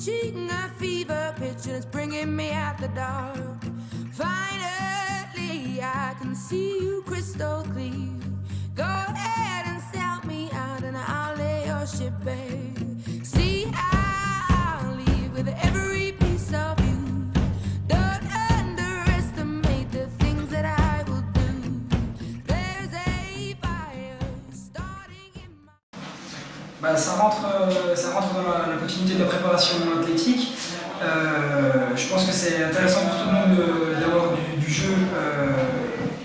reaching a fever pitch and it's bringing me out the dark. Finally, I can see you crystal clear. Go ahead and sell me out and I'll lay your ship bare. See, I'll leave with every piece of you. Don't underestimate the things that I will do. There's a fire starting in my... Ça rentre dans la continuité de la préparation athlétique. Je pense que c'est intéressant pour tout le monde d'avoir du jeu,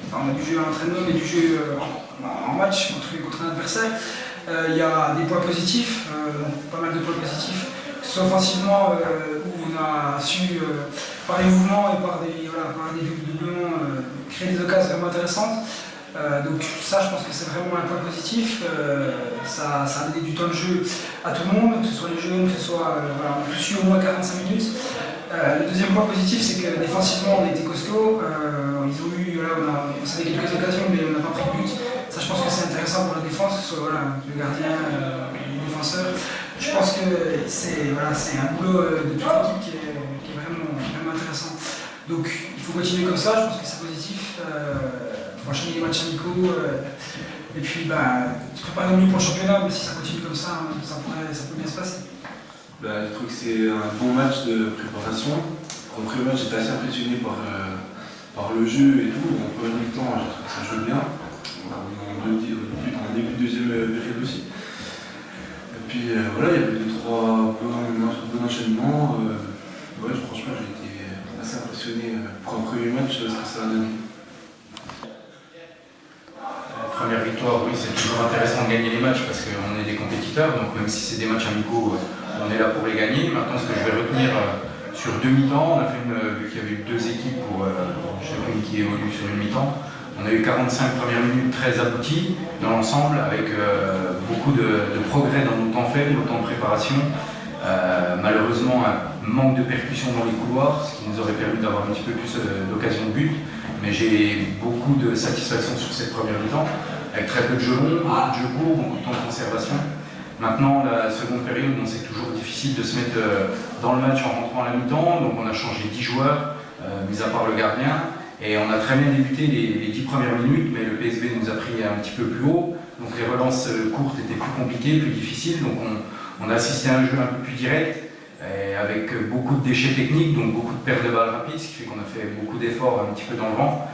enfin du jeu à l'entraînement, mais du jeu en match contre un adversaire. Il y a des points positifs, pas mal de points positifs, que ce soit offensivement où on a su, par les mouvements et par des doublements, créer des occasions vraiment intéressantes. Donc ça, je pense que c'est vraiment un point positif. Ça a donné du temps de jeu à tout le monde, que ce soit les jeunes, que ce soit on a tous eu au moins 45 minutes. Le deuxième point positif, c'est que défensivement, on a été costaud. Ils ont eu, on s'avait quelques occasions, mais on n'a pas pris de but. Ça, je pense que c'est intéressant pour la défense, que ce soit le gardien, les défenseurs. Je pense que c'est un boulot de toute l'équipe qui est vraiment intéressant. Donc il faut continuer comme ça, je pense que c'est positif. Il faut enchaîner les matchs amicaux. Et puis se préparer au mieux pour le championnat, mais si ça continue comme ça, ça peut bien se passer. Je trouve que c'est un bon match de préparation. Au premier match, j'étais assez impressionné par le jeu et tout. En premier mi-temps, j'ai trouvé que ça joue bien. En début de deuxième période aussi. Et puis il y avait 2-3 bons enchaînements. Franchement, j'ai été assez impressionné pour un premier match, ce que ça a donné. Première victoire, oui, c'est toujours intéressant de gagner les matchs parce qu'on est des compétiteurs, donc même si c'est des matchs amicaux, on est là pour les gagner. Maintenant, ce que je vais retenir sur deux mi-temps, on a fait vu qu'il y avait eu deux équipes pour chacune qui évolue sur une mi-temps. On a eu 45 premières minutes très abouties dans l'ensemble, avec beaucoup de progrès dans nos temps faibles, nos temps de préparation. Malheureusement, un manque de percussion dans les couloirs, ce qui nous aurait permis d'avoir un petit peu plus d'occasion de but. Mais j'ai beaucoup de satisfaction sur cette première mi-temps, avec très peu de jeux longs, beaucoup de jeux courts, beaucoup de temps de conservation. Maintenant, la seconde période, c'est toujours difficile de se mettre dans le match en rentrant à la mi-temps, donc on a changé 10 joueurs, mis à part le gardien, et on a très bien débuté les 10 premières minutes, mais le PSV nous a pris un petit peu plus haut, donc les relances courtes étaient plus compliquées, plus difficiles, donc on a assisté à un jeu un peu plus direct, avec beaucoup de déchets techniques, donc beaucoup de pertes de balles rapides, ce qui fait qu'on a fait beaucoup d'efforts un petit peu dans le vent.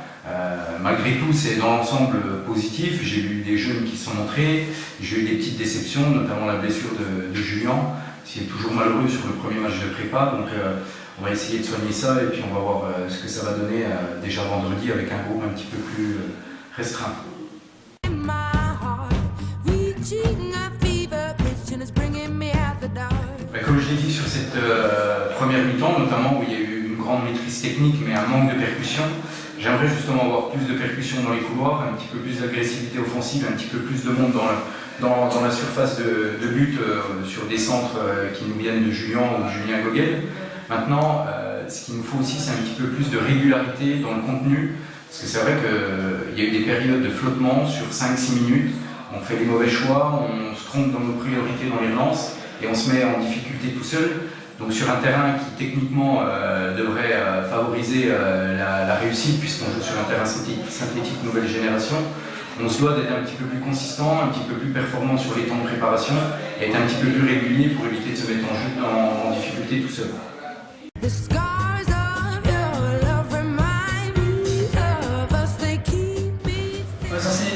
Malgré tout, c'est dans l'ensemble positif. J'ai eu des jeunes qui se sont montrés, j'ai eu des petites déceptions, notamment la blessure de Julien, qui est toujours malheureux sur le premier match de prépa. Donc on va essayer de soigner ça et puis on va voir ce que ça va donner déjà vendredi avec un groupe un petit peu plus restreint. Comme je l'ai dit sur cette première mi-temps, notamment où il y a eu une grande maîtrise technique mais un manque de percussion, j'aimerais justement avoir plus de percussion dans les couloirs, un petit peu plus d'agressivité offensive, un petit peu plus de monde dans la surface de but sur des centres qui nous viennent de Julien ou de Julien Gogel. Maintenant, ce qu'il nous faut aussi, c'est un petit peu plus de régularité dans le contenu, parce que c'est vrai qu'il y a eu des périodes de flottement sur 5-6 minutes, on fait des mauvais choix, on se trompe dans nos priorités dans les relances, et on se met en difficulté tout seul. Donc sur un terrain qui techniquement devrait favoriser la réussite, puisqu'on joue sur un terrain synthétique nouvelle génération, on se doit d'être un petit peu plus consistant, un petit peu plus performant sur les temps de préparation, et être un petit peu plus régulier pour éviter de se mettre en difficulté tout seul.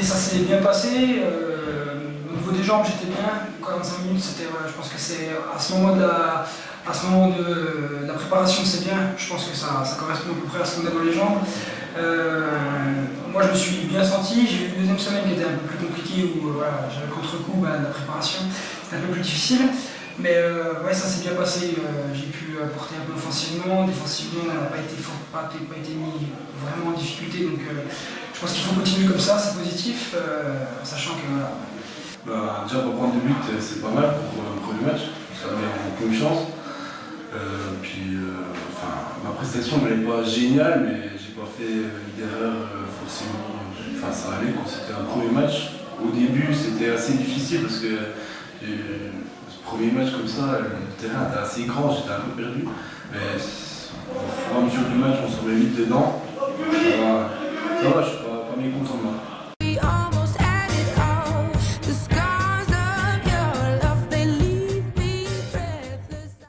Ça s'est bien passé. Au niveau des jambes, j'étais bien. 45 minutes, je pense que c'est à ce moment de la préparation, c'est bien. Je pense que ça correspond à peu près à ce qu'on a dans les jambes. Moi, je me suis bien senti. J'ai eu une deuxième semaine qui était un peu plus compliquée où j'avais le contre-coup de la préparation. C'était un peu plus difficile. Mais ça s'est bien passé. J'ai pu apporter un peu offensivement. Défensivement, on n'a pas été mis vraiment en difficulté. Donc, je pense qu'il faut continuer comme ça. C'est positif, sachant que déjà pour prendre 2 buts, c'est pas mal pour un premier match, ça met en confiance. Ma prestation n'est pas géniale, mais j'ai pas fait d'erreur forcément. Ça allait quand c'était un premier match. Au début, c'était assez difficile parce qu'il Ce premier match comme ça, le terrain était assez grand, j'étais un peu perdu. Mais au fur et à mesure du match, on se remet vite dedans. Ça va, je suis pas mécontent de